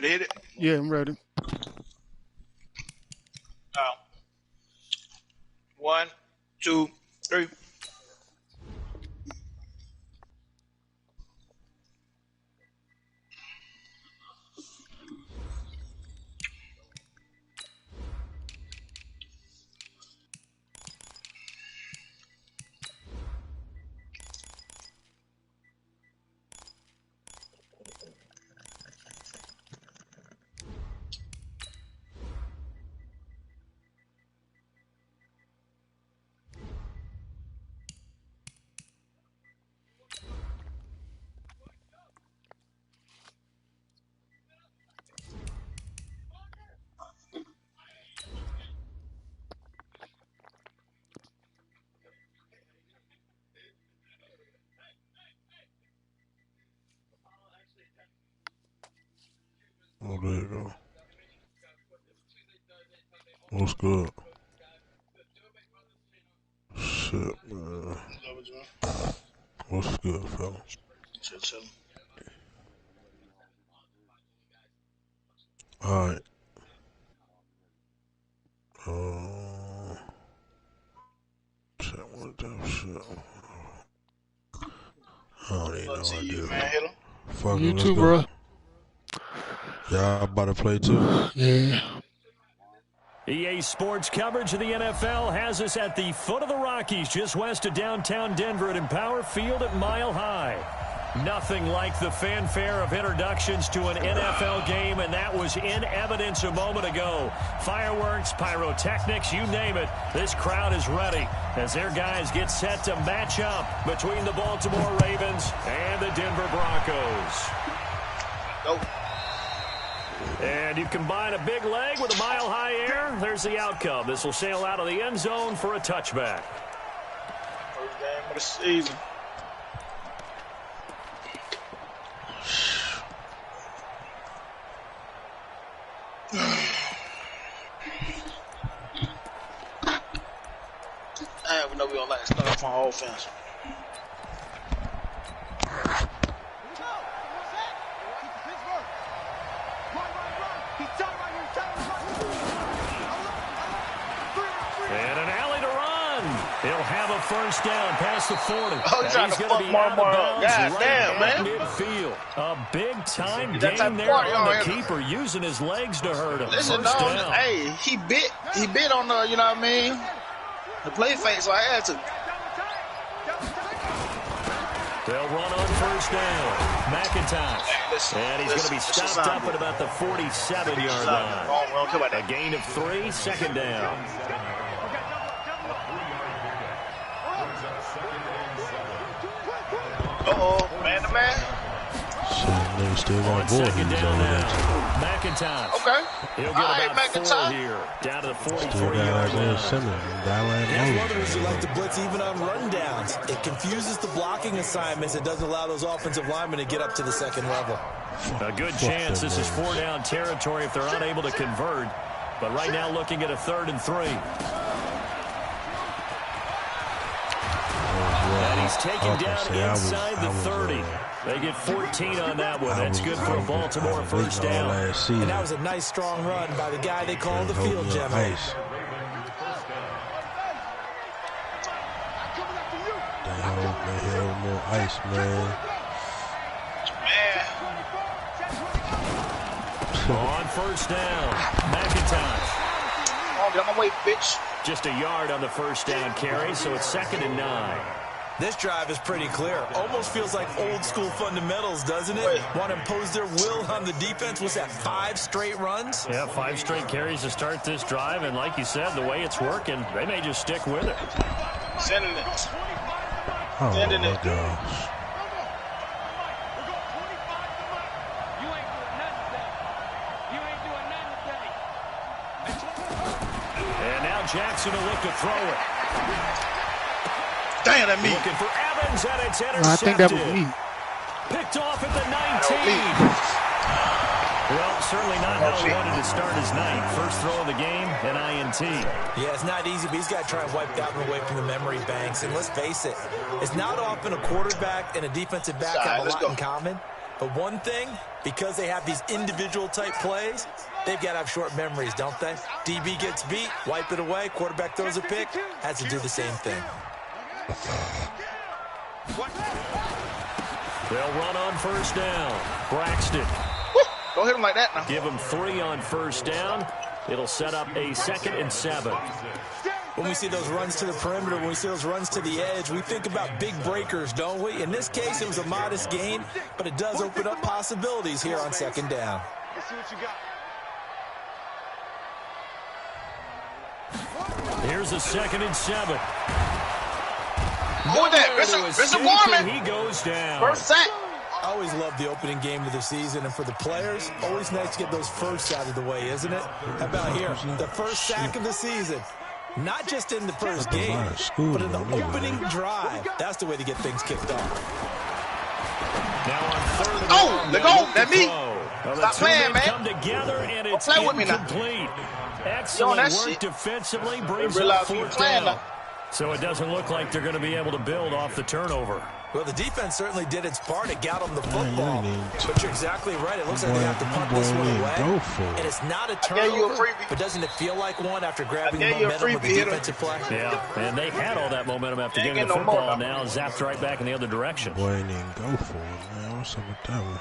ready to hit it? Yeah, I'm ready. 1, 2, 3. Oh, there you go. What's good? Shit, man. What's good, fella? Chill. Alright. Shit, what that shit? I don't even know what I do. Fuck You it, let's too, go. bro. Y'all about to play too? Yeah. EA Sports coverage of the NFL has us at the foot of the Rockies, just west of downtown Denver at Empower Field at Mile High. Nothing like the fanfare of introductions to an NFL game, and that was in evidence a moment ago. Fireworks, pyrotechnics, you name it. This crowd is ready as their guys get set to match up between the Baltimore Ravens and the Denver Broncos. Go. And you combine a big leg with a mile-high air, there's the outcome. This will sail out of the end zone for a touchback. First game of the season. We know we don't like to start off on offense. And an alley to run. He'll have a first down past the 40. Oh, he's trying to fuck more up. God damn, man. Midfield. A big-time game there on the keeper, using his legs to hurt him. Listen, no, hey, he bit on the, you know what I mean, the play fake, so I had to. They'll run on first down. McIntosh. And he's going to be stopped up at about the 47-yard line. A gain of 3, second down. Uh-oh, man-to-man. Shit, still got second down now. McIntosh. Okay. He'll get about 4 here. Down to the 43-yard line. Here's one of those who like to blitz even on rundowns. It confuses the blocking assignments. It doesn't allow those offensive linemen to get up to the second level. A good chance this is 4-down territory if they're unable to convert. But right now looking at a 3rd and 3. And he's taken down inside the 30. They get 14 on that one. That's good for a Baltimore first down. And that was a nice, strong run by the guy they call the field general. They held more ice, man. On first down, McIntosh. Oh, get out my way, bitch. Just a yard on the first down carry, so it's 2nd and 9. This drive is pretty clear. Almost feels like old school fundamentals, doesn't it? Want to impose their will on the defense. Was that 5 straight runs? Yeah, 5 straight carries to start this drive. And like you said, the way it's working, they may just stick with it. Sending it. Oh, Sending it. Gosh. And now Jackson will look to throw it. Damn, that me. Looking for Evans, and it's intercepted. I think that was me. Picked off at the 19. Well, certainly not how he wanted to start his night. First throw of the game, an INT. Yeah, it's not easy, but he's got to try and wipe that one away from the memory banks. And let's face it, it's not often a quarterback and a defensive back have a lot in common. But one thing, because they have these individual type plays, they've got to have short memories, don't they? DB gets beat, wipe it away, quarterback throws a pick, has to do the same thing. They'll run on first down. Braxton. Woo! Don't hit him like that now. Give him 3 on first down. It'll set up a 2nd and 7. When we see those runs to the perimeter, when we see those runs to the edge, we think about big breakers, don't we? In this case, it was a modest gain, but it does open up possibilities here on 2nd down. Let's see what you got. Here's a 2nd and 7. Who is that? Mr. Gorman. He goes down. First sack. I always love the opening game of the season, and for the players, always nice to get those firsts out of the way, isn't it? How about here? The first sack of the season. Not just in the first game, but in the opening drive. That's the way to get things kicked off. Now on 3rd and Oh, let go. That's me. Well, Stop playing, man. Come together, and it's play with me now. incomplete. Excellent that work shit. defensively. Brings up Realize we 4th playing down. now. So it doesn't look like they're going to be able to build off the turnover. Well, the defense certainly did its part to get them the football. But you're exactly right. It looks like they have to punt this one away. And it's not a turnover, but doesn't it feel like one after grabbing the momentum with the defensive play? Yeah, and they had all that momentum after getting the football. Now zapped right back in the other direction. Boy, ain't even go for it, man. What's up with that one?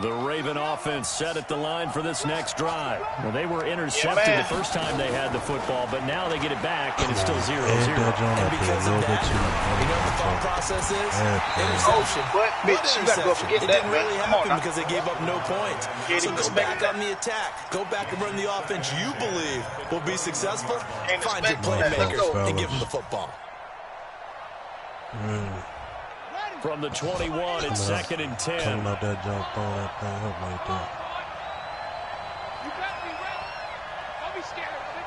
The Raven offense set at the line for this next drive. Well, they were intercepted the first time they had the football, but now they get it back, and it's still 0-0. And because of that, you know what the thought process is? Interception. But, bitch, you gotta go forget it that, didn't really man. Come on happen now. because they gave up no points. So go back on the attack. Go back and run the offense you believe will be successful. Ain't Find your expecting that. playmakers Let's go. and give them the football. From the 21, it's 2nd and 10. Talking about that jump, throwing that thing up like that. You better be ready. Don't be scared of it.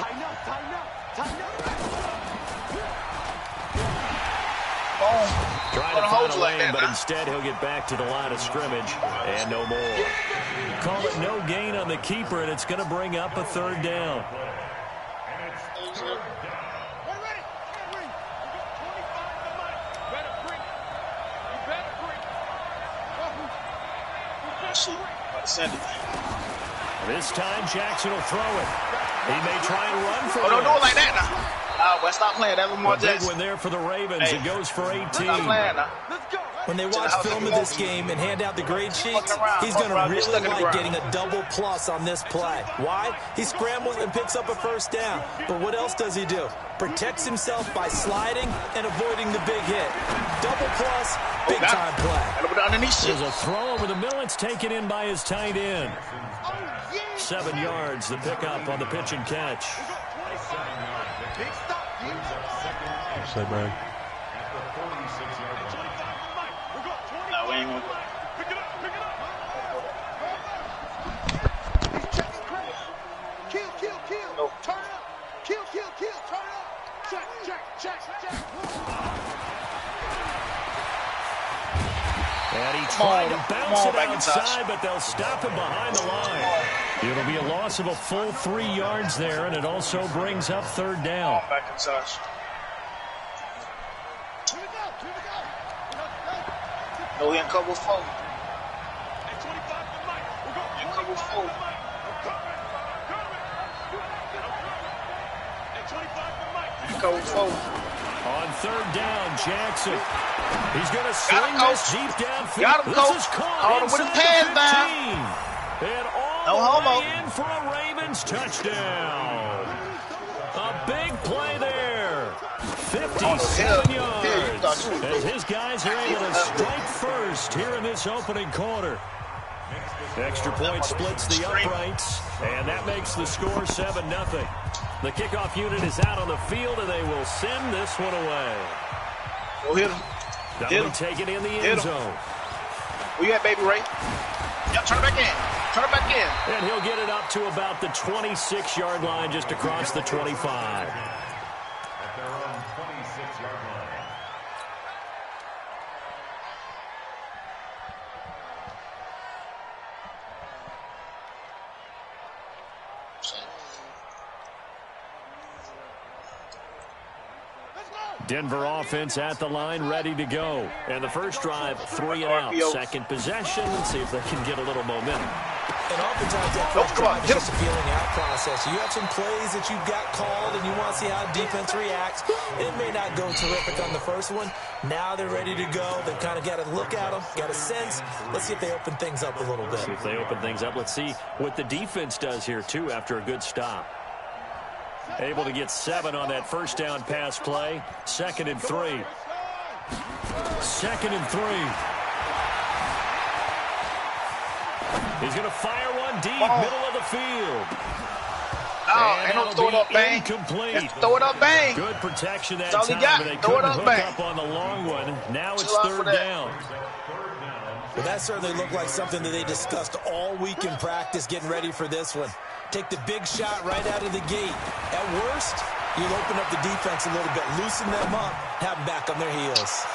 Tighten up, tighten up, tighten up. Boom. Trying to find a lane, but instead he'll get back to the line of scrimmage and no more. Call it no gain on the keeper, and it's going to bring up a 3rd down. Send it. This time Jackson will throw it. He may try and run for it. Oh, don't do it like that now. Well, stop playing. That was more big one there for the Ravens. It goes for 18. Stop playing now. When they watch film of this game and hand out the grade sheets, he's going to really like getting a double plus on this play. Why? He scrambles and picks up a first down. But what else does he do? Protects himself by sliding and avoiding the big hit. Double plus, big-time play. There's a throw over the middle. It's taken in by his tight end. 7 yards, the pickup on the pitch and catch. Say, man. No, we ain't gonna go. Kill. No. Turn up. Kill. Turn up. Check. And he tried to bounce it outside, but they'll stop him behind the line. It'll be a loss of a full 3 yards there, and it also brings up 3rd down. Back inside. No, we in cover 4. In cover 4. In cover 4. On 3rd down, Jackson. He's going to swing this deep downfield. Got him, This is caught with his inside pants the down. 15. And No all the homo. way in for a Ravens touchdown. A big play there. 57 yards. As his guys are able to strike first here in this opening quarter. Extra point splits the uprights, and that makes the score 7-0. The kickoff unit is out on the field, and they will send this one away. Go hit him. That'll be taken in the end zone. Where you at, baby Ray? Yep, turn it back in. Turn it back in. And he'll get it up to about the 26-yard line, just across the 25. Let's go. Denver offense at the line, ready to go. And the first drive, 3 and out. Second possession. Let's see if they can get a little momentum. And oftentimes that first drive is just a feeling out process. You have some plays that you've got called, and you want to see how defense reacts. It may not go terrific on the first one. Now they're ready to go. They've kind of got to look at them, got a sense. Let's see if they open things up a little bit. See if they open things up. Let's see what the defense does here, too, after a good stop. Able to get 7 on that first down pass play. 2nd and 3. 2nd and 3. He's going to fire one deep, middle of the field. Oh, ain't no throw it up, bang. Incomplete. Throw it up, bang. Good protection that That's all time, he got. but they Throw it couldn't up, hook bang. up on the long one. Now it's 3rd down. Well, that certainly looked like something that they discussed all week in practice, getting ready for this one. Take the big shot right out of the gate. At worst, you'll open up the defense a little bit, loosen them up, have them back on their heels.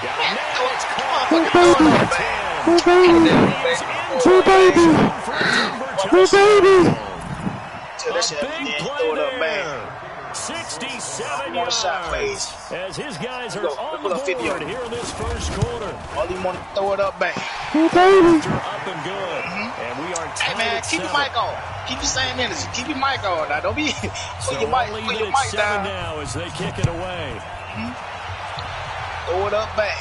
Got it now. It's caught. baby. A big play there. 67 yards. As his guys are on the board here in this first quarter. All he want to throw it up, bang. Up and good. And we are tied. Hey, man, keep your mic on. Keep the same energy. Keep your mic on. Now, don't be put your mic down. Now as they kick it away. Throw it up, bang.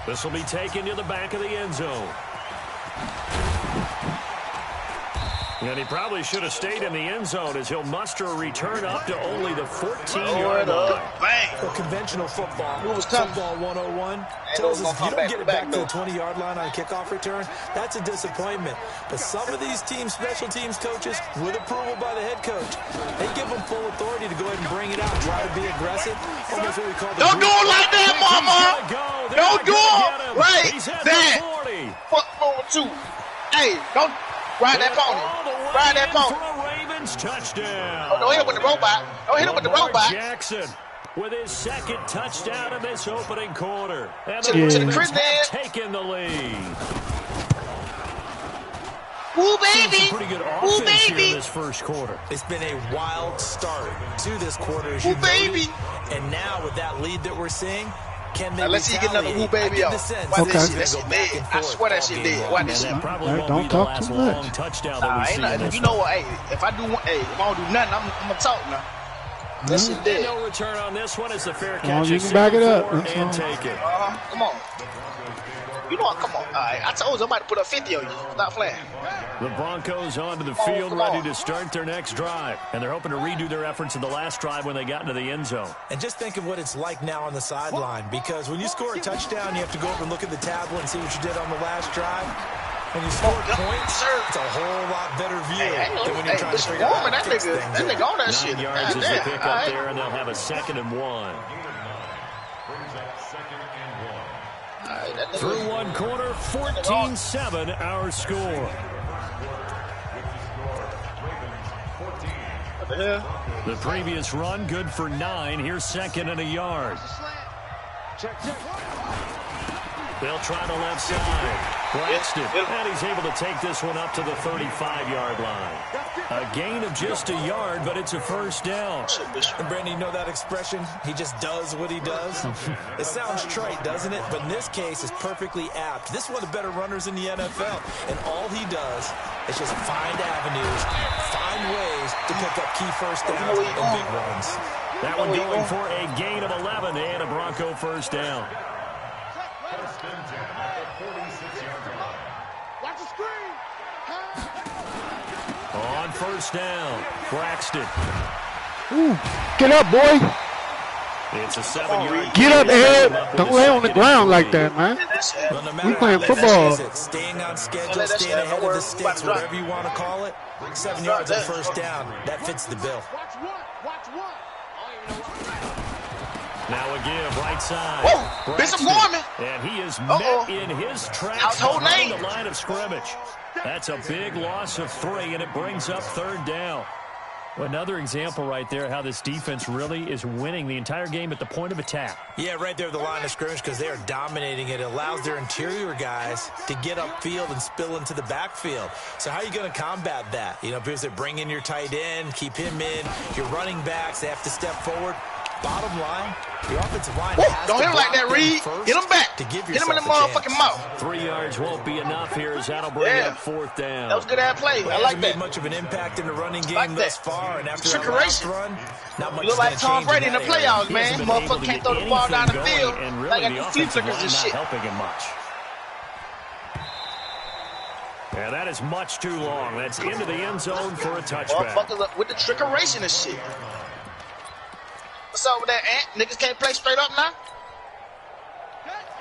This will be taken to the back of the end zone. And he probably should have stayed in the end zone as he'll muster a return up to only the 14-yard line. Bang. For conventional football, Football 101 tells us if you don't get it back to the 20-yard line on a kickoff return, that's a disappointment. But some of these teams, special teams coaches, with approval by the head coach, they give them full authority to go ahead and bring it out, try to be aggressive. Almost what we call the don't do it like that, mama. Don't do it like that. Fuck forward 2. Hey, don't ride that pony. Ride that pony. Ravens touchdown. Oh, don't hit him with the robot. Don't hit him with the robot. Jackson with his 2nd touchdown of this opening quarter. And to the Chris have taken the lead. Woo, baby. Pretty good offense here in this first quarter. It's been a wild start to this quarter, as you Woo, baby. And now with that lead that we're seeing, can they let's see you get another woo baby off. Watch this shit. That shit dead. I swear that shit dead. Watch this shit. Probably won't be the last long touchdown that we see in this. You know what? Hey, if I don't do nothing, I'm gonna talk now. That shit dead. No return on this one. It's a fair catch. You can back it up and take it. Come on. You know what? Come on. All right. I told you I'm about to put a 50 on you. Stop playing. The Broncos onto the field, ready to start their next drive. And they're hoping to redo their efforts in the last drive when they got into the end zone. And just think of what it's like now on the sideline, because when you score a touchdown, you have to go over and look at the tablet and see what you did on the last drive. When you score points, it's a whole lot better view than when you're trying to figure out how to fix things. That nigga on that shit. 9 yards as they pick up there, and they'll have a 2nd and 1. Through one quarter, 14-7 our score. The previous run, good for 9. Here's 2nd and a yard. They'll try the left side. Braxton, and he's able to take this one up to the 35-yard line. A gain of just a yard, but it's a first down. And Brandon, you know that expression? He just does what he does. It sounds trite, doesn't it? But in this case, it's perfectly apt. This is one of the better runners in the NFL, and all he does is just find avenues, find ways to pick up key first downs and big runs. That one going for a gain of 11 and a Bronco first down. Watch the screen. On first down, Braxton. Ooh, get up, boy. It's a 7-yard. Get up, Ed. Don't lay on the ground like that, man. We playing football. Staying on schedule, staying ahead of the sticks, whatever you want to call it. 7 yards on first down. That fits the bill. Watch one. Now a give, right side. Bishop Gorman. And he is met in his tracks behind the line of scrimmage. That's a big loss of 3, and it brings up 3rd down. Another example right there how this defense really is winning the entire game at the point of attack. Yeah, right there at the line of scrimmage, because they are dominating it. It allows their interior guys to get upfield and spill into the backfield. So how are you going to combat that? You know, because they bring in your tight end, keep him in. Your running backs, they have to step forward. Bottom line, the offensive line has don't to hit him like that, Reed. Hit him back. Hit him in the motherfucking mouth. 3 yards won't be enough here as that'll bring up 4th down. That was good ass play. I like that. Made much of an impact in the running game thus far, and after that last run, not much. You look like Tom Brady in the playoffs, man. Motherfucker can't throw the ball down the field. Like I do flea flickers and shit. Helping him much. Yeah, that is much too long. That's into the end zone for a touchback. Motherfuckers with the trickeration and shit. What's up with that, Ant? Niggas can't play straight up now?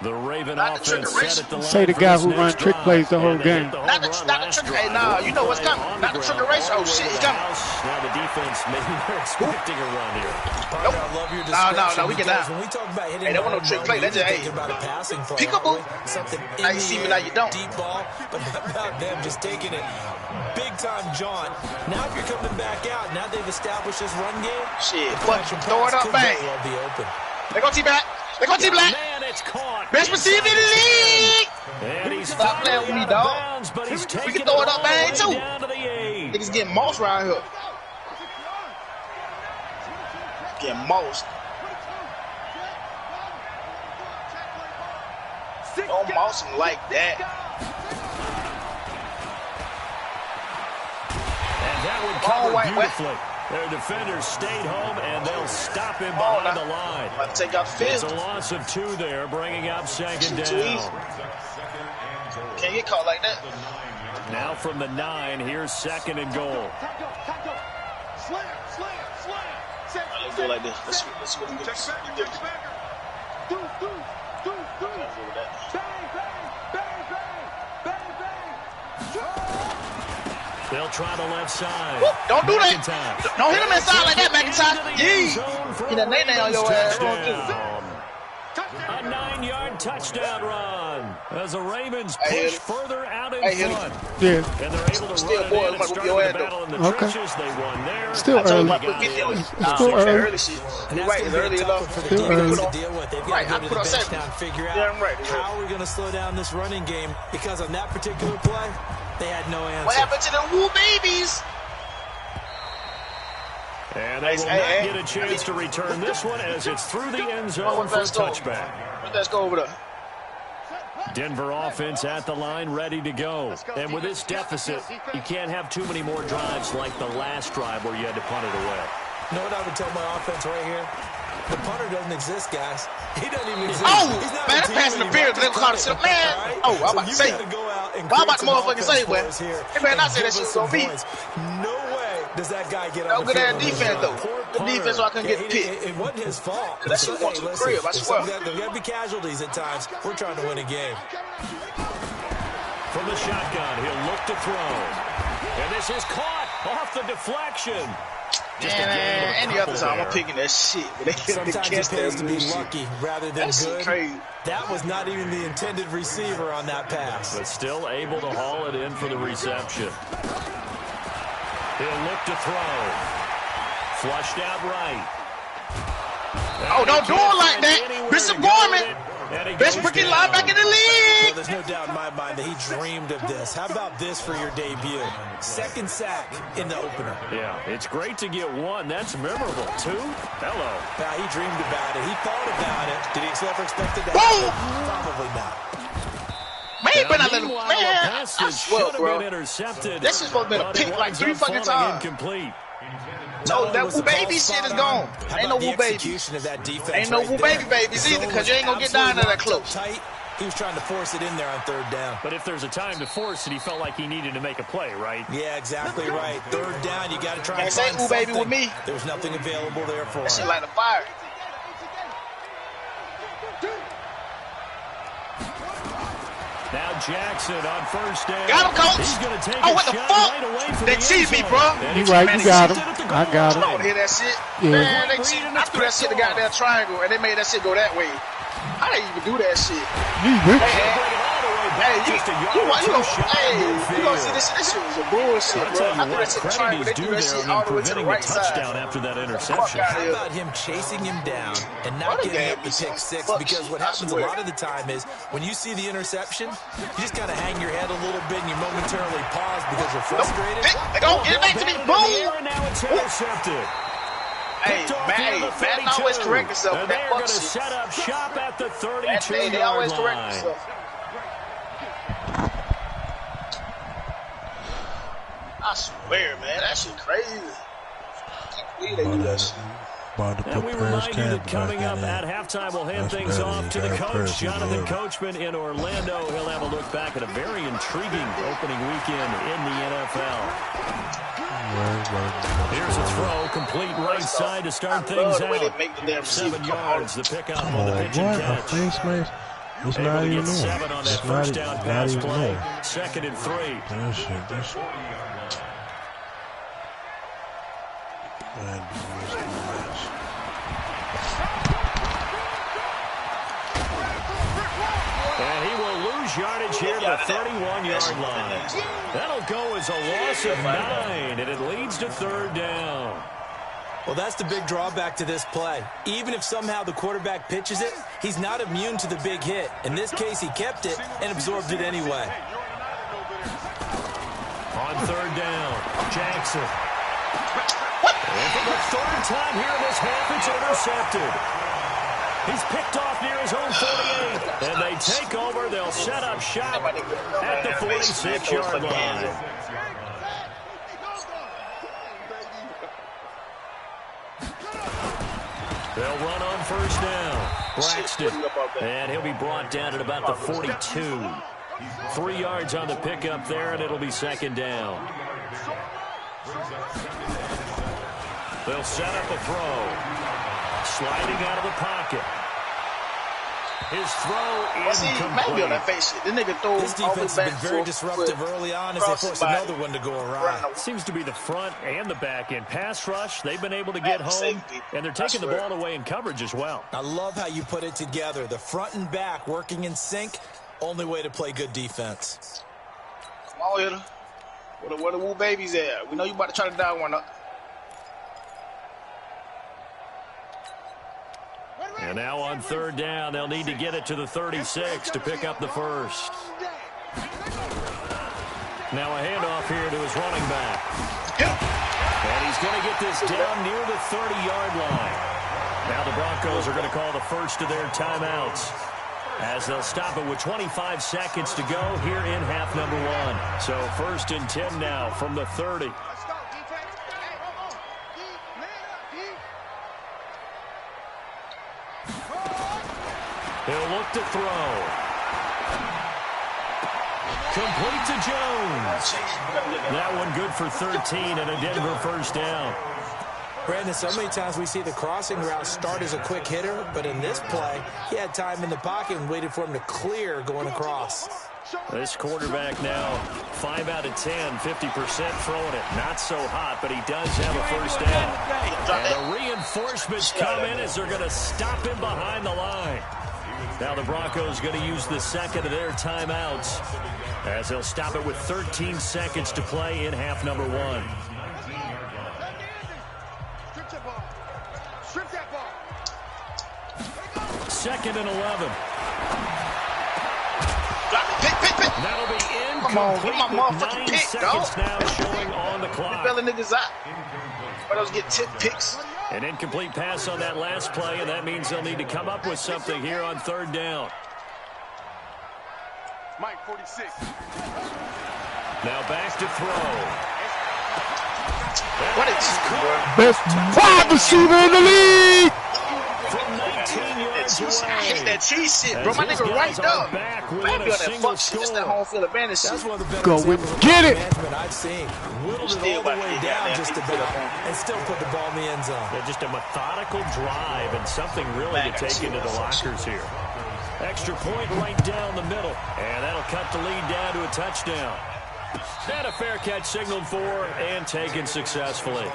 The Raven offense set at the line. Say the guy who run trick plays the whole game. Not the trick. Hey, nah, you know what's coming. Not the trickeration. Oh, shit, he's coming. Now the defense, maybe they're expecting a run here. Nope. I love your description. No, we get down. When we talk about hitting that wasn't no trick play. That's just, hey, about a passing play. Peekaboo. Something Now you see me, now you don't. Deep ball, but not about them just taking it. Big time, John. Now if you're coming back out, now they've established this run game. Shit, fuck you. Throw it up, bang. Be open. They go T-Back. They go T-Black. Man, it's caught. Best receiver in the league. And he's Stop playing with me, dog. But he's We can throw it up, bang, too. Down to the 8. Niggas getting mossed around here. Getting mossed. Don't moss him like that. And that would cover beautifully. Their defenders stayed home, and they'll stop him behind the line. About to take out the It's field. a loss of 2 there, bringing up 2nd down. Too easy. Can't get caught like that. Now from the 9, here's 2nd and goal. Let's go like this. Let's see what we get. They'll try the left side. Whoop, don't do that. McIntyre. Don't hit him inside like that, McIntyre. Yee. Get a nay-nay on your ass. A 9-yard touchdown run as the Ravens push further out in front. Yeah. And they're able to Still run boy, it in and start the battle in the trenches. They won there. Still early. Still early. You're right. It's early enough. Still early. To deal with. They've got to go to the bench now and figure out how we're going to slow down this running game, because on that particular play, they had no answer. What happened to the Woo babies? And they will not get a chance to return this one as it's through the end zone for a touchback. Let's go over there. Denver offense at the line, ready to go. And with this deficit, you can't have too many more drives like the last drive where you had to punt it away. You know what I would tell my offense right here? The punter doesn't exist, guys. He doesn't even exist. Oh, man, that's passing interference. They call it, man. Right? Oh, I'm about to say. Why about the motherfucking say, man? They better not say that shit was going to be. No way does that guy get no on the good field. ass defense, though. Good defense, so I couldn't get picked. It wasn't his fault. That shit went to the crib, I swear. There's got to be casualties at times. We're trying to win a game. From the shotgun, he'll look to throw. And this is caught off the deflection. Man, any other time I'm picking that shit. But they Sometimes it pays to be lucky rather than good. Crazy. That was not even the intended receiver on that pass. But still able to haul it in for the reception. He'll look to throw. Flushed out right. Oh, don't do it like that. Bishop Gorman. Best freaking linebacker in the league. Well, there's no doubt in my mind that he dreamed of this. How about this for your debut? 2nd sack in the opener. Yeah, it's great to get 1. That's memorable. 2? Hello. Now, he dreamed about it. He thought about it. Did he ever expect it to happen? Probably not. Man, but I let him. Man, I swear, bro. Intercepted, this is supposed to be a pick like 3 fucking times. Incomplete. No, that Woo Baby shit is gone. Ain't no Woo Baby. Ain't no Woo Baby babies either, because you ain't going to get down there that close. He was trying to force it in there on 3rd down. But if there's a time to force it, he felt like he needed to make a play, right? Yeah, exactly right. 3rd down, you got to try and say find Woo Baby something. with me. There was nothing available there for him. That shit like the fire. Now Jackson on 1st down. Got him, coach. He's going to take what the fuck? They cheated me, bro. You right, you got him. I got him. I don't hear that shit. Yeah. Man, they cheated. I threw that shit to goddamn triangle, and they made that shit go that way. How they even do that shit? Hey, you gonna see this shit was a bullshit, bro. I threw that shit to triangle. They threw that shit all the way to the right side. After that interception. How about him chasing him down and not giving up the pick 6? Because what happens a lot of the time is when you see the interception, you just kind of hang your head a little bit and you momentarily pause because you're frustrated. They go get it back to me. Boom. Now it's intercepted. Picked off near the 32. Madden always correct himself. And they're going to set up shop at the 32-yard line. I swear, man, that shit crazy. I can't believe they do that shit. And we remind you that coming up at halftime, we'll hand things off to the coach, Jonathan Coachman in Orlando. He'll have a look back at a very intriguing opening weekend in the NFL. Here's a throw, complete right side to start things out. 7 yards, the pickup on the pitch and catch. It's not even get 7 on that first down pass play. 2nd and 3. And he will lose yardage here to the 31-yard line. That'll go as a loss of 9, and it leads to 3rd down. Well, that's the big drawback to this play. Even if somehow the quarterback pitches it, he's not immune to the big hit. In this case, he kept it and absorbed it anyway. On 3rd down, Jackson. And for the 3rd time here in this half, it's intercepted. He's picked off near his own 48. And they take over. They'll set up shop at the 46-yard line. They'll run on 1st down. Braxton. And he'll be brought down at about the 42. 3 yards on the pickup there, and it'll be 2nd down. They'll set up a throw. Sliding out of the pocket. His throw incomplete. This defense has been very disruptive early on as they force another one to go awry. Seems to be the front and the back end. Pass rush, they've been able to get home, and they're taking the ball away in coverage as well. I love how you put it together. The front and back working in sync. Only way to play good defense. Come on, hitter. Where the woo babies at? We know you about to try to dial one up. And now on 3rd down, they'll need to get it to the 36 to pick up the 1st. Now a handoff here to his running back. And he's going to get this down near the 30-yard line. Now the Broncos are going to call the first of their timeouts, as they'll stop it with 25 seconds to go here in half number 1. So 1st and 10 now from the 30. He'll look to throw. Complete to Jones. That one good for 13 and a Denver 1st down. Brandon, so many times we see the crossing route start as a quick hitter, but in this play, he had time in the pocket and waited for him to clear going across. This quarterback now 5 out of 10, 50% throwing it. Not so hot, but he does have a 1st down. And the reinforcements come in as they're going to stop him behind the line. Now the Broncos going to use the 2nd of their timeouts, as they'll stop it with 13 seconds to play in half number 1. 2nd and 11. That'll be incomplete with 9 seconds now showing on the clock. Niggas out. But those get tip picks. An incomplete pass on that last play, and that means they'll need to come up with something here on 3rd down. Mike 46. Now back to throw. What is best wide receiver in the league? From 19 yards away. I hate that cheese shit, bro. My nigga right up. Maybe on that fuck shit. That's that home field advantage shit. That's one of the better Go and get it. I've seen. Whittled it all the way down just a bit and still put the ball in the end zone. Yeah, just a methodical drive and something really to take into the lockers here. Extra point right down the middle, and that'll cut the lead down to a touchdown. And a fair catch signaled for and taken successfully.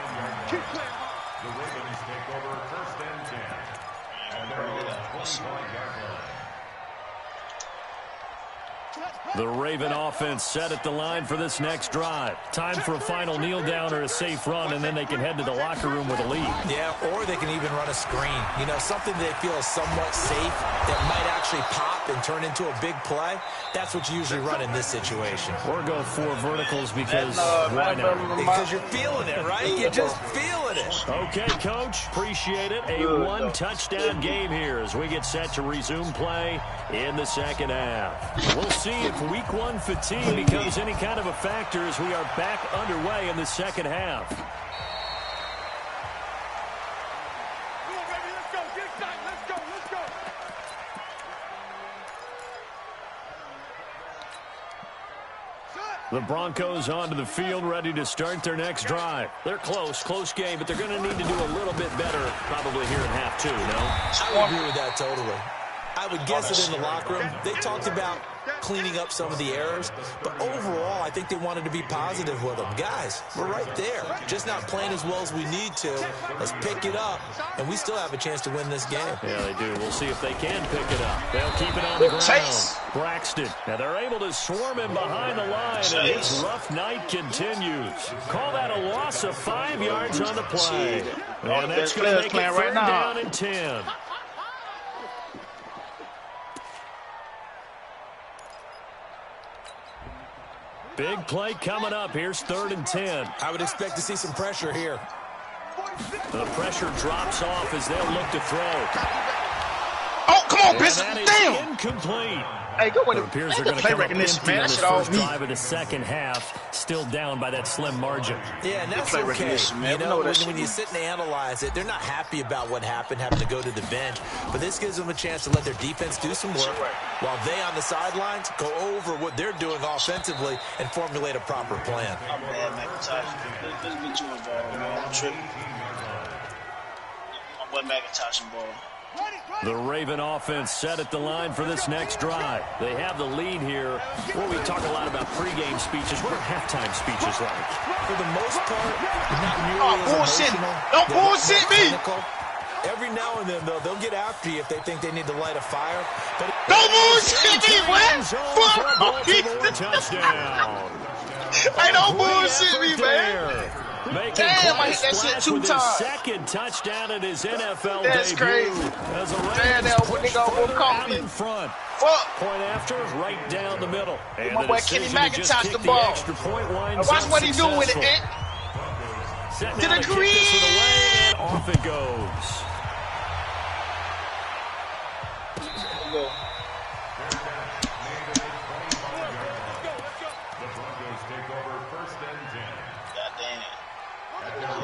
The Raven offense set at the line for this next drive. Time for a final kneel down or a safe run, and then they can head to the locker room with a lead. Yeah, or they can even run a screen. You know, something they feel is somewhat safe that might actually pop and turn into a big play. That's what you usually run in this situation. Or go 4 verticals because why not? Because you're feeling it, right? You're just feeling it. Okay, Coach. Appreciate it. A 1-touchdown game here as we get set to resume play in the second half. We'll see if Week 1 fatigue becomes any kind of a factor as we are back underway in the second half. Come on, baby, let's go. Get excited. Let's go. Let's go. The Broncos onto the field, ready to start their next drive. They're close game, but they're going to need to do a little bit better probably here in half 2, no? I would agree with that totally. I would guess it in the locker room. They talked about cleaning up some of the errors, but overall, I think they wanted to be positive with them. Guys, we're right there. Just not playing as well as we need to. Let's pick it up, and we still have a chance to win this game. Yeah, they do. We'll see if they can pick it up. They'll keep it on the ground. Braxton. Now they're able to swarm him behind the line, and his rough night continues. Call that a loss of 5 yards on the play. And that's going to make it third down and 10. Big play coming up. Here's 3rd and 10. I would expect to see some pressure here. The pressure drops off as they'll look to throw. Oh, come on, Bishop. Damn. Incomplete. Hey, go with it. Appears they're going to come up empty on this first drive of the second half. Still down by that slim margin. Yeah, and that's okay. You know, when you sit and analyze it, they're not happy about what happened, having to go to the bench. But this gives them a chance to let their defense do some work while they on the sidelines go over what they're doing offensively and formulate a proper plan. Oh, man, McIntyre. Let's get you involved, man. I'm tripping. My boy McIntyre involved. The Raven offense set at the line for this next drive. They have the lead here. Well, we talk a lot about pregame speeches. What are halftime speeches like? For the most part, not nearly as emotional. Don't bullshit me! Every now and then, though, they'll get after you if they think they need to light a fire. But don't bullshit me, man! Touchdown! Hey, don't bullshit me, man! Damn, I hit that shit 2 times. Second touchdown in his NFL That's debut. Crazy. As the Ravens push further out in front. Fuck. Point after, right down the middle. And my boy Kenny McIntyre the ball. Watch what he doing with it. To the green. Off it goes. Go.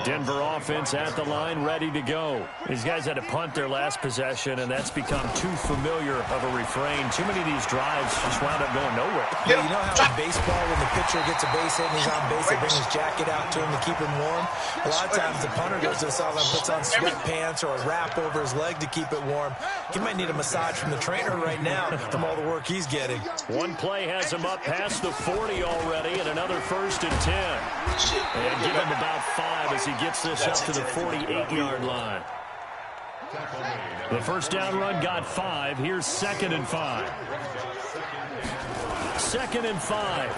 Denver offense at the line, ready to go. These guys had to punt their last possession, and that's become too familiar of a refrain. Too many of these drives just wound up going nowhere. Yeah, you know how in baseball, when the pitcher gets a base hit and he's on base, they bring his jacket out to him to keep him warm? A lot of times the punter goes to the sideline, puts on sweatpants or a wrap over his leg to keep it warm. He might need a massage from the trainer right now from all the work he's getting. One play has him up past the 40 already, and another 1st and 10. And give him about 5 as he gets this up to the 48-yard line. The first down run got 5. Here's 2nd and 5. 2nd and 5.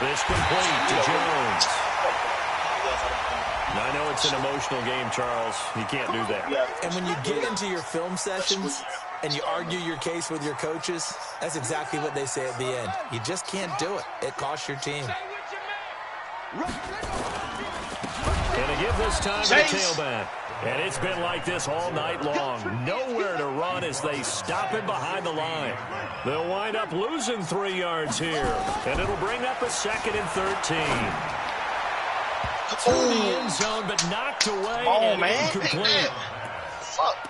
This complete to Jones. I know it's an emotional game, Charles. You can't do that. And when you get into your film sessions and you argue your case with your coaches, that's exactly what they say at the end. You just can't do it. It costs your team. And they give this time to the tailback. And it's been like this all night long. Nowhere to run as they stop him behind the line. They'll wind up losing 3 yards here. And it'll bring up a 2nd and 13. To the end zone, but knocked away and incomplete.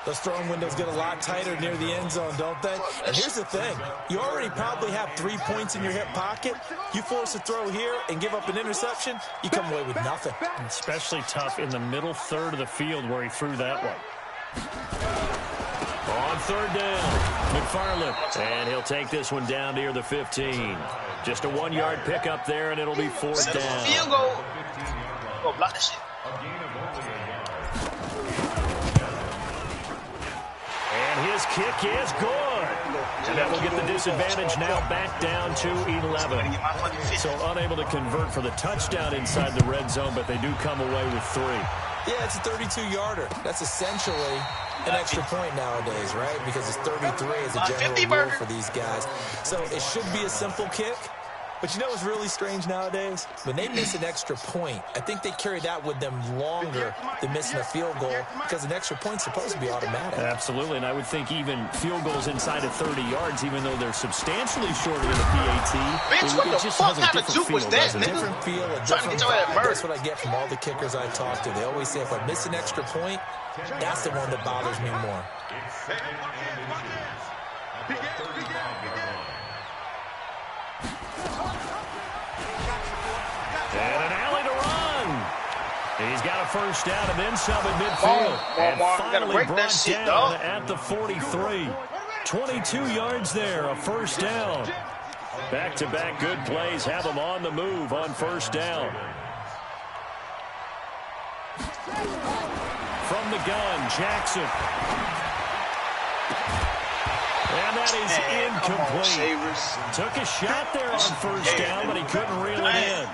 Those throwing windows get a lot tighter near the end zone, don't they? And here's the thing. You already probably have 3 points in your hip pocket. You force a throw here and give up an interception, you come away with nothing. Especially tough in the middle third of the field where he threw that one. On 3rd down, McFarland. And he'll take this one down near the 15. Just a 1-yard pickup there, and it'll be 4th down. Field goal. Go block that shit. And his kick is good. And that will get the disadvantage now back down to 11. So unable to convert for the touchdown inside the red zone, but they do come away with 3. Yeah, it's a 32-yarder. That's essentially an extra point nowadays, right? Because it's 33 as a general rule for these guys. So it should be a simple kick. But you know what's really strange nowadays? When they miss an extra point, I think they carry that with them longer than missing a field goal because an extra point's supposed to be automatic. Absolutely, and I would think even field goals inside of 30 yards, even though they're substantially shorter than the PAT, Bitch, what the fuck kind of juke was that, nigga? Different feel, a different vibe. That's what I get from all the kickers I talk to. They always say if I miss an extra point, that's the one that bothers me more. And an alley to run. He's got a first down and then some at midfield. And finally brought down at the 43. 22 yards there, a first down. Back-to-back good plays have them on the move on first down. From the gun, Jackson. And that is incomplete. Took a shot there on first down, but he couldn't reel it in.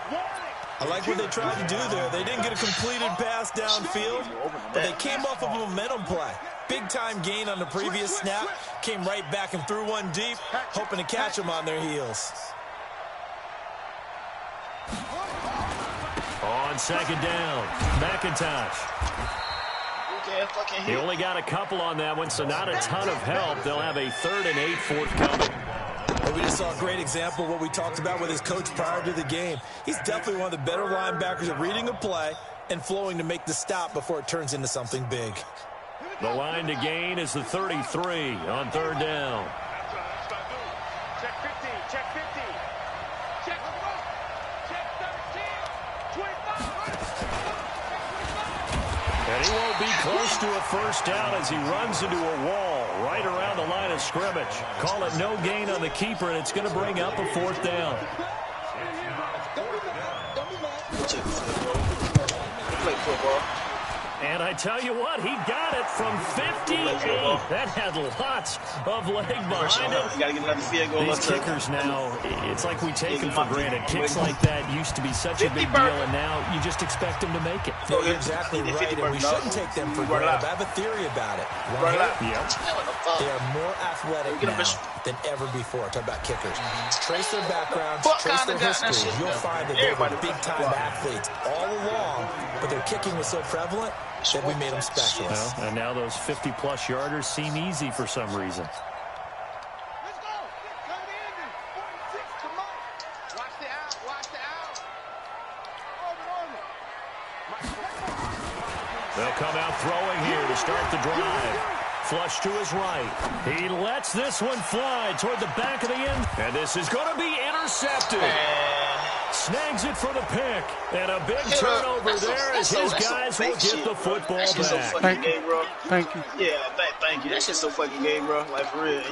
I like what they tried to do there. They didn't get a completed pass downfield, but they came off of a momentum play. Big-time gain on the previous snap. Came right back and threw one deep, hoping to catch them on their heels. On second down, McIntosh. He only got a couple on that one, so not a ton of help. They'll have a 3rd and 8 forthcoming. We just saw a great example of what we talked about with his coach prior to the game. He's definitely one of the better linebackers at reading a play and flowing to make the stop before it turns into something big. The line to gain is the 33 on 3rd down. Check 50, check 50. Check 13, 25. And he won't be close to a first down as he runs into a wall right around the line of scrimmage. Call it no gain on the keeper, and it's going to bring up a 4th down. Play football. And I tell you what, he got it from 58. That had lots of leg behind it. You gotta get another field goal. These kickers now, it's like we take them for granted. Kicks like that used to be such a big deal, and now you just expect them to make it. No, you're exactly right, and we shouldn't take them for granted. I have a theory about it. They are more athletic now than ever before. Talk about kickers. Trace their backgrounds, trace their history. You'll find that they were big-time athletes all along, but their kicking was so prevalent that we made them specialists. Well, and now those 50-plus yarders seem easy for some reason. Let's go. Come in. 46, come on. Watch the out, watch the out. They'll come out throwing here to start the drive. Flush to his right. He lets this one fly toward the back of the end. And this is going to be intercepted. Snags it for the pick. And a big turnover there as his guys will get the football back. So fucking gay, bro. Thank you. Yeah, thank you. That shit's so fucking gay, bro. Like, for real.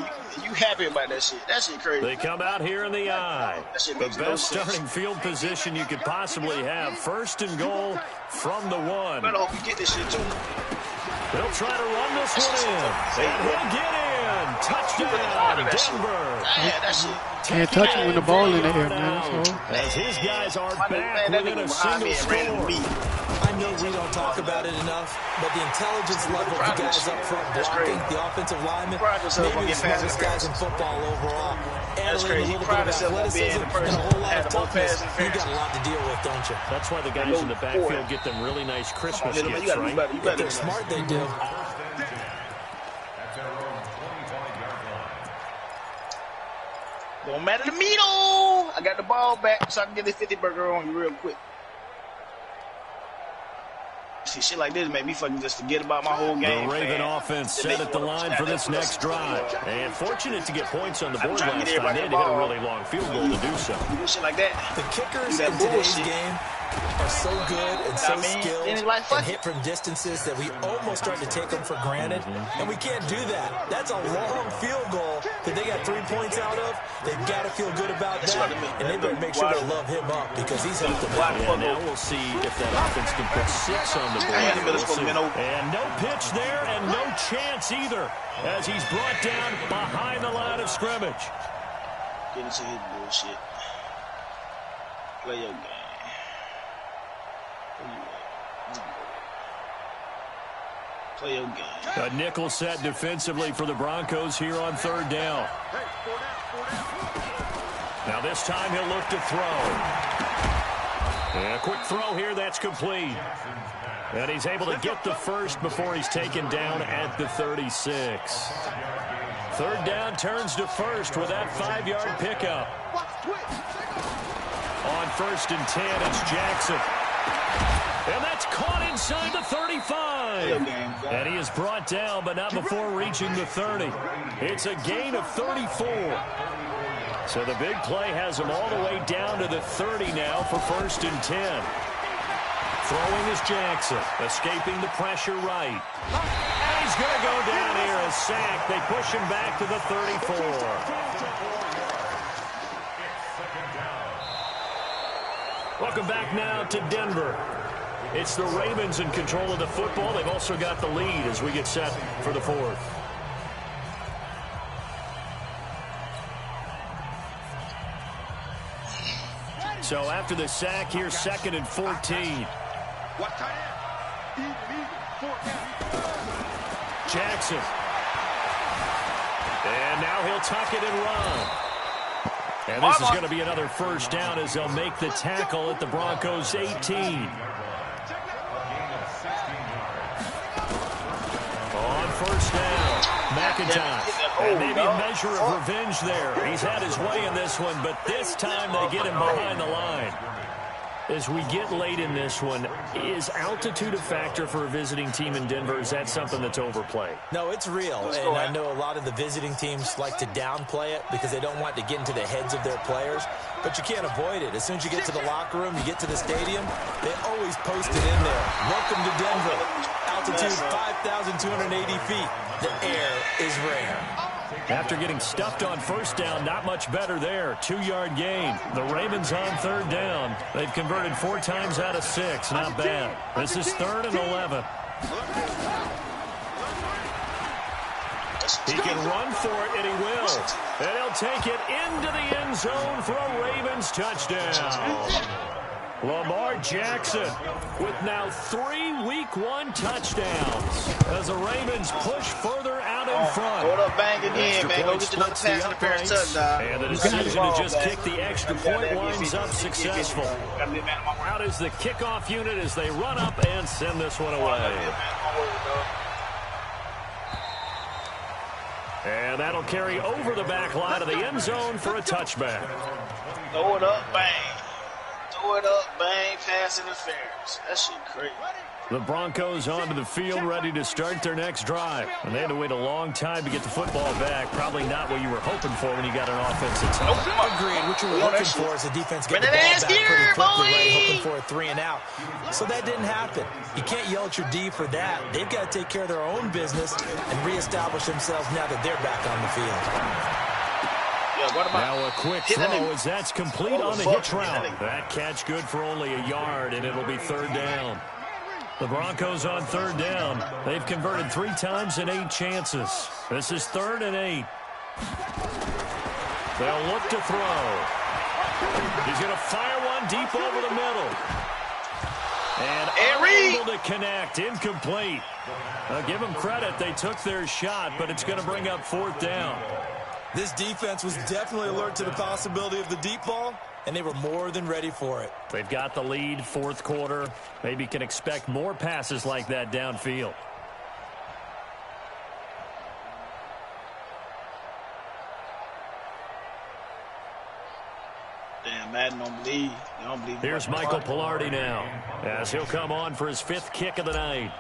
You happy about that shit. That shit crazy. They come out here in the eye. The best no starting field position you could possibly have. 1st and goal from the 1. Better hope you get this shit, too. They'll try to run this one in. And he'll get in. Touchdown, Denver. That shit. Can't touch it when the ball in the air, man. So. As his guys are back within a single score. I know we don't talk about it enough, but the intelligence level of the guys up front blocking, the offensive linemen, maybe the smartest guys in football overall. That's crazy. A little bit of athleticism and a whole lot of toughness. You got a lot to deal with, don't you? That's why the guys in the backfield get them really nice Christmas gifts, right? If they're smart, they do. Don't matter to me, though. I got the ball back so I can get this 50 burger on you real quick. See, shit like this made me fucking just forget about my whole game. The Raven offense set at the line for this next drive. And fortunate to get points on the board last time. They had to hit a really long field goal to do so. Shit like that. The kickers in today's game are so good and so skilled and hit from distances that we almost start to take them for granted, and we can't do that. That's a long field goal that they got 3 points out of. They've got to feel good about that, and they better make sure they love him up because he's helped them out. Yeah, now we'll see if that offense can put 6 on the board. And no pitch there and no chance either as he's brought down behind the line of scrimmage. Get into his bullshit. Play your game. Play your game. A nickel set defensively for the Broncos here on 3rd down. Now this time he'll look to throw. And a quick throw here, that's complete. And he's able to get the first before he's taken down at the 36. 3rd down turns to first with that 5-yard pickup. On 1st and 10, it's Jackson. And that's caught inside the 35. And he is brought down, but not before reaching the 30. It's a gain of 34. So the big play has him all the way down to the 30 now for 1st and 10. Throwing is Jackson, escaping the pressure right. And he's going to go down here, a sack. They push him back to the 34. Welcome back now to Denver. It's the Ravens in control of the football. They've also got the lead as we get set for the 4th. So after the sack, here's 2nd and 14. Jackson. And now he'll tuck it and run. And this is going to be another 1st down as they'll make the tackle at the Broncos' 18. On 1st down, McIntosh. And maybe a measure of revenge there. He's had his way in this one, but this time they get him behind the line. As we get late in this one, is altitude a factor for a visiting team in Denver? Is that something that's overplayed? No, it's real, and I know a lot of the visiting teams like to downplay it because they don't want to get into the heads of their players, but you can't avoid it. As soon as you get to the locker room, you get to the stadium, they always post it in there. Welcome to Denver. Altitude 5,280 feet. The air is rare. After getting stuffed on 1st down, not much better there. 2-yard gain. The Ravens on 3rd down. They've converted 4 times out of 6. Not bad. This is 3rd and 11. He can run for it, and he will. And he'll take it into the end zone for a Ravens touchdown. Lamar Jackson with now 3 Week 1 touchdowns as the Ravens push further out in front. Hold up, bang again, man. Go get another pass interference touchdown. And the decision to just kick the extra point winds up successful. Out is the kickoff unit as they run up and send this one away. And that'll carry over the back line of the end zone for a touchback. Throw it up, bang. Throw it up, bang, pass interference. That shit crazy. The Broncos onto the field ready to start their next drive. And they had to wait a long time to get the football back. Probably not what you were hoping for when you got an offense that's home. Agreed. What you were looking for is the defense getting the ball back pretty quickly, right? Hoping for a 3 and out. So that didn't happen. You can't yell at your D for that. They've got to take care of their own business and reestablish themselves now that they're back on the field. Now a quick throw as that's complete on the hitch route. That catch good for only a yard, and it'll be 3rd down. The Broncos on 3rd down. They've converted 3 times in 8 chances. This is 3rd and 8. They'll look to throw. He's going to fire one deep over the middle. And unable to connect. Incomplete. I'll give them credit. They took their shot, but it's going to bring up 4th down. This defense was definitely alert to the possibility of the deep ball, and they were more than ready for it. They've got the lead, 4th quarter. Maybe can expect more passes like that downfield. Damn, Madden don't believe. They don't believe. Here's Michael Pilardi now, as he'll come on for his 5th kick of the night.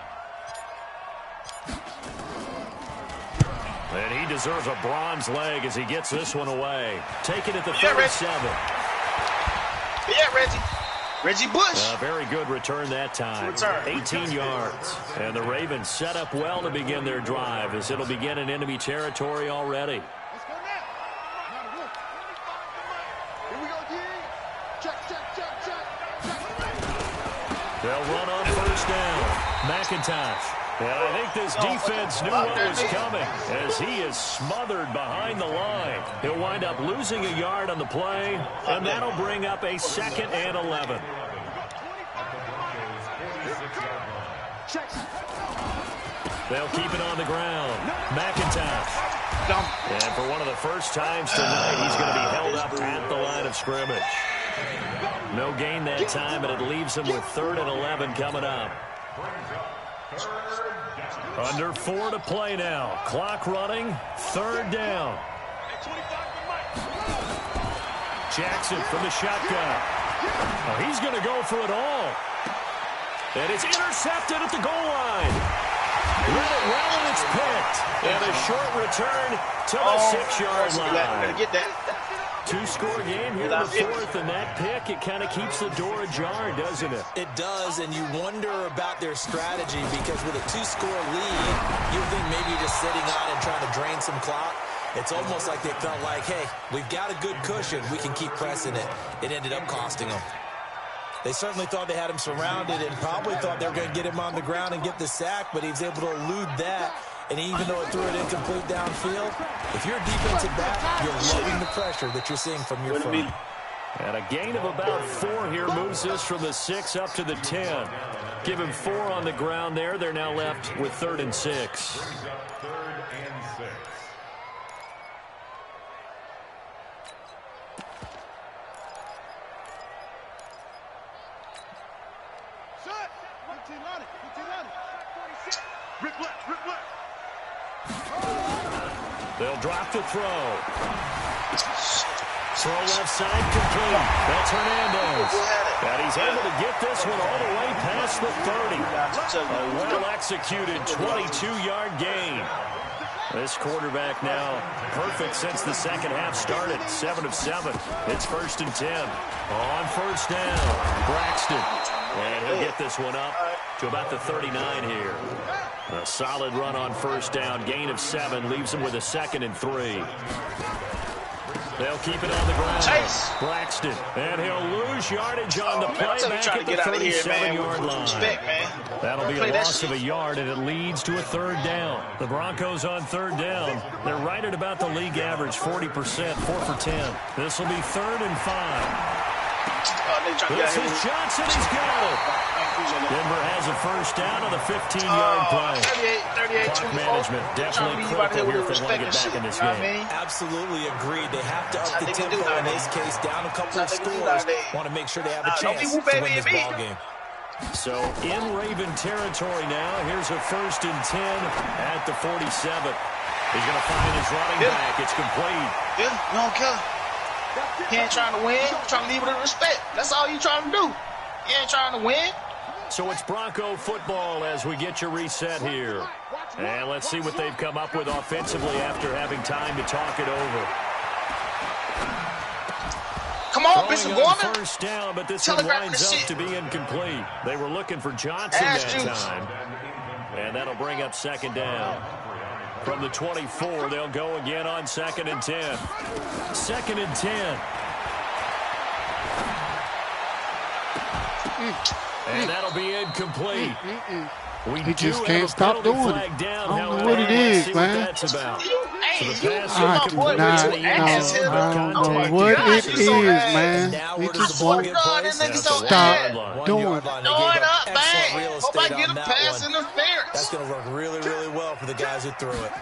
And he deserves a bronze leg as he gets this one away. Taken at the 37. Yeah, Reggie. Reggie Bush. A very good return that time. 18 yards. And the Ravens set up well to begin their drive as it'll begin in enemy territory already. They'll run on first down. McIntosh. And I think this defense knew what was coming as he is smothered behind the line. He'll wind up losing a yard on the play, and that'll bring up a 2nd and 11. They'll keep it on the ground. McIntosh. And for one of the first times tonight, he's going to be held up at the line of scrimmage. No gain that time, and it leaves him with 3rd and 11 coming up. Under 4 to play now. Clock running. 3rd down. Jackson from the shotgun. Oh, he's going to go for it all. And it's intercepted at the goal line. Read it well, and it's picked. And a short return to the 6-yard line. Get that. 2-score game here in the 4th, and that pick, it kind of keeps the door ajar, doesn't it? It does, and you wonder about their strategy because with a 2-score lead, you think maybe just sitting on and trying to drain some clock. It's almost like they felt like, hey, we've got a good cushion. We can keep pressing it. It ended up costing them. They certainly thought they had him surrounded and probably thought they were going to get him on the ground and get the sack, but he was able to elude that. And even though it threw it incomplete downfield, if you're a defensive back, you're loving the pressure that you're seeing from your front. And a gain of about 4 here moves us from the 6 up to the 10. Give him 4 on the ground there. They're now left with 3rd and 6. They'll drop the throw. Throw left side complete. That's Hernandez. And he's able to get this one all the way past the 30. A well-executed 22-yard gain. This quarterback now perfect since the second half started. 7 of 7. It's 1st and 10. On first down, Braxton. And he'll get this one up to about the 39 here. A solid run on first down. Gain of 7 leaves him with a 2nd and 3. They'll keep it on the ground. Chase. Braxton. And he'll lose yardage on the play back at the 37-yard line. That'll be a loss of a yard, and it leads to a 3rd down. The Broncos on 3rd down. They're right at about the league average, 40%, 4 for 10. This will be 3rd and 5. This is Johnson. He's got it. Denver has a first down on the 15-yard play. 38, Clock management definitely critical here if they want to get back in this game. Absolutely agreed. They have to up the tempo in this case, down a couple of scores. Want to make sure they have a chance to win this ball game. So in Raven territory now. Here's a 1st and 10 at the 47. He's going to find his running back. It's complete. Yeah, you don't care. He ain't trying to win. He's trying to leave it with respect. That's all you trying to do. He ain't trying to win. So it's Bronco football as we get your reset here. And let's see what they've come up with offensively after having time to talk it over. Come on, Bishop Gorman. First down, but this one winds up to be incomplete. They were looking for Johnson that time. And that'll bring up 2nd down. From the 24, they'll go again on 2nd and 10. 2nd and 10. And that'll be incomplete. He just can't stop doing it. I don't know what it is, man. I don't know what it is, man. He just won't stop doing it. Hope I get a pass interference. That's going to work really, really well for the guys who threw it.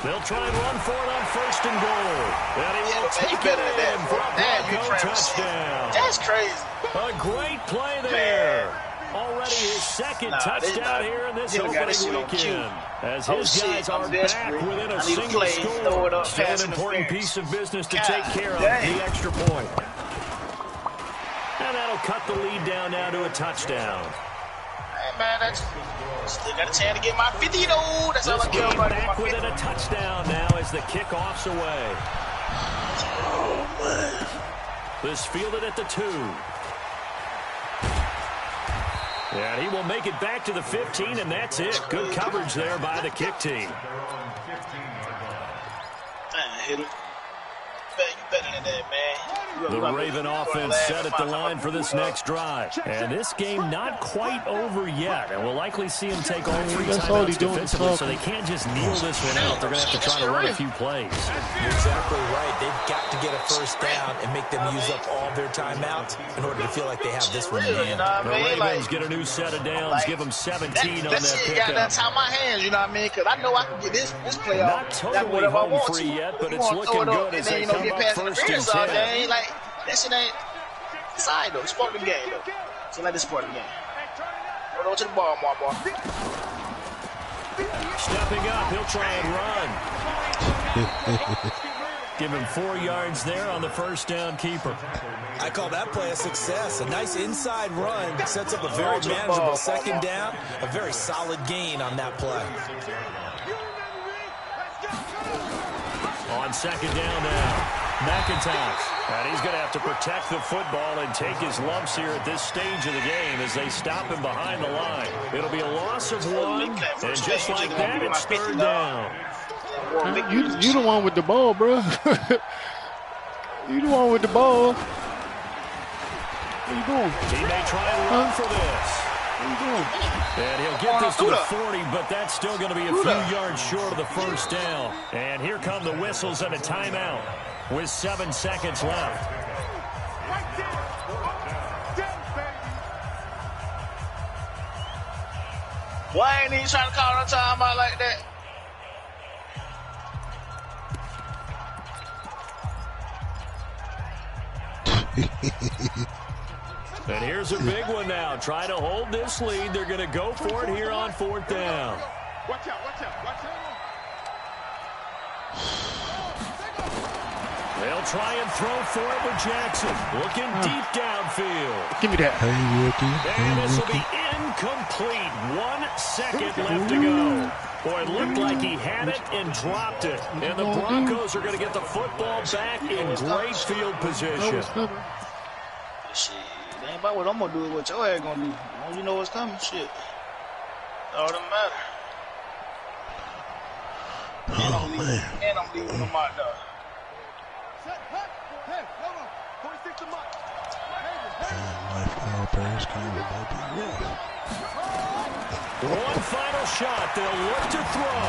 They'll try and run for it on 1st and goal. And he will take it in for a Bronco touchdown. That's crazy. A great play there. Already his 2nd touchdown here in this opening weekend. As his guys are back within a single score. Still an important piece of business to take care of, the extra point. And that'll cut the lead down now to a touchdown. Hey, man, that's still got a chance to get my 50, though. That's all I care about. Back within a touchdown now as the kickoff's away. Oh, man. This fielded at the 2. And he will make it back to the 15, and that's it. Good coverage there by the kick team. Hit it. You better than that, man. The Raven offense set at the line for this next drive. And this game not quite over yet. And we'll likely see him take all 3 timeouts defensively, so they can't just kneel this one out. They're going to have to try to run a few plays. You're exactly right. They've got to get a first down and make them use up all their timeouts in order to feel like they have this one in hand. The Ravens get a new set of downs, give them 17 on that pickup. Got that time my hands, you know what I mean? Because I know I can get this play off. Not totally home free yet, but it's looking good as they come up first and 10. Like, that shit ain't side though. Sport the game though. So let this sport the game. Go over to the ball, Mark. Stepping up, he'll try and run. Give him 4 yards there on the first down keeper. I call that play a success. A nice inside run sets up a very manageable second down. A very solid gain on that play. On second down now. McIntosh, and he's going to have to protect the football and take his lumps here at this stage of the game as they stop him behind the line. It'll be a loss of 1, and just like that, it's third down. You the one with the ball, bro. You the one with the ball. What you doing? He may try and run for this. What you doing? And he'll get this to the 40, but that's still going to be a few yards short of the first down. And here come the whistles and a timeout with 7 seconds left. Why ain't he trying to call on timeout like that? And here's a big one now. Try to hold this lead. They're going to go for it here on 4th down. Watch out, watch out, watch out. They'll try and throw for it with Jackson. Looking deep downfield. Give me that. And this will be incomplete. 1 second left to go. Boy, it looked like he had it and dropped it. And the Broncos are going to get the football back in great field position. Shit, it ain't about what I'm going to do, it's what your ass going to do. As long as you know what's coming, shit. All that matter. And I'm leaving them out there. One final shot. They'll look to throw.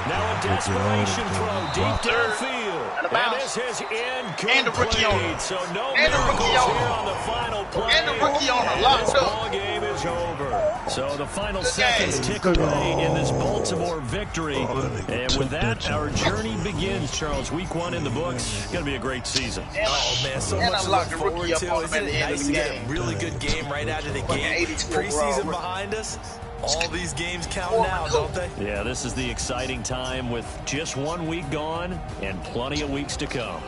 Now a desperation throw deep downfield. And this is incomplete. So no miracles here on the final play. And the rookie on her. This ball game is over. So the final seconds tick away in this Baltimore victory. And with that, our journey begins, Charles. Week 1 in the books. It's going to be a great season. Oh, man, so much to look forward to. Isn't it nice to get a really good game right out of the gate? Preseason behind us. All these games count now, don't they? Yeah, this is the exciting time with just 1 week gone and plenty of weeks to come.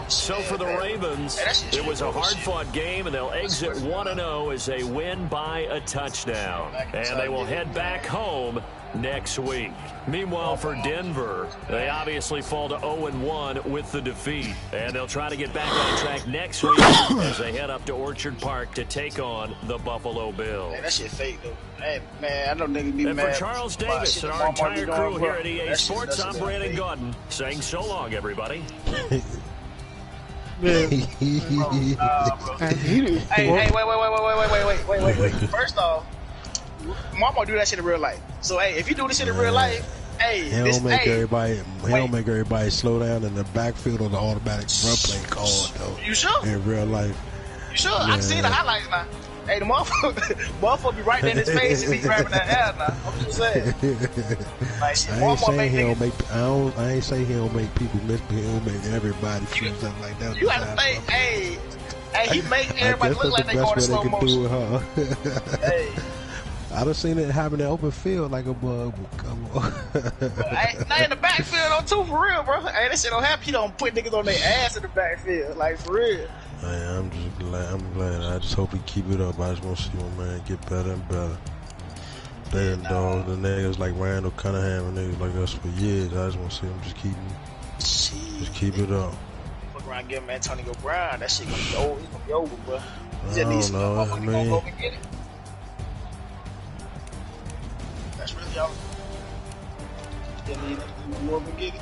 So for the Ravens, it was a hard-fought game, and they'll exit 1-0 as they win by a touchdown. And they will head back home next week. Meanwhile, for Denver, they obviously fall to 0-1 with the defeat. And they'll try to get back on track next week as they head up to Orchard Park to take on the Buffalo Bills. Man, that shit fake, though. Hey, man, I know niggas be and mad. For Charles Davis and our entire crew here at EA Sports, I'm Brandon Gordon saying so long, everybody. Hey, wait. First off, Mama do that shit in real life. So hey, if you do this shit in real life, hey, he don't make everybody slow down in the backfield on the automatic run play call though. You sure? In real life. You sure? Yeah. I can see the highlights now. Hey, the motherfucker be right there in his face and be grabbing that air now. I'm just saying. Like, shit, I ain't say he don't make people miss, but he don't make everybody feel something like that. You gotta think, hey, he make everybody look like they going in slow motion. Hey. I done seen it happen in open field like a bug. Come on. Now in the backfield though too, for real, bro. Hey, that shit don't happen. You don't put niggas on their ass in the backfield, like for real. Man, I'm just glad. I'm glad. I just hope he keep it up. I just want to see my man get better and better. They and dogs, the niggas like Randall Cunningham and niggas like us for years. I just want to see him just keep it up. Fuck around, give him Antonio Brown. That shit gonna be over. It's gonna be over, bro. You just need some know, motherfuckers to go over and get it. That's really all. You need to go over and get it.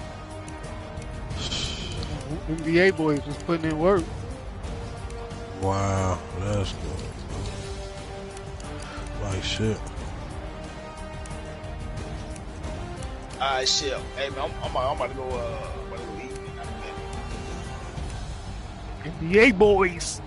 NBA boys was putting in work. Wow, that's good. Like shit. Alright, shit. Hey man, I'm about to go eat. NBA boys.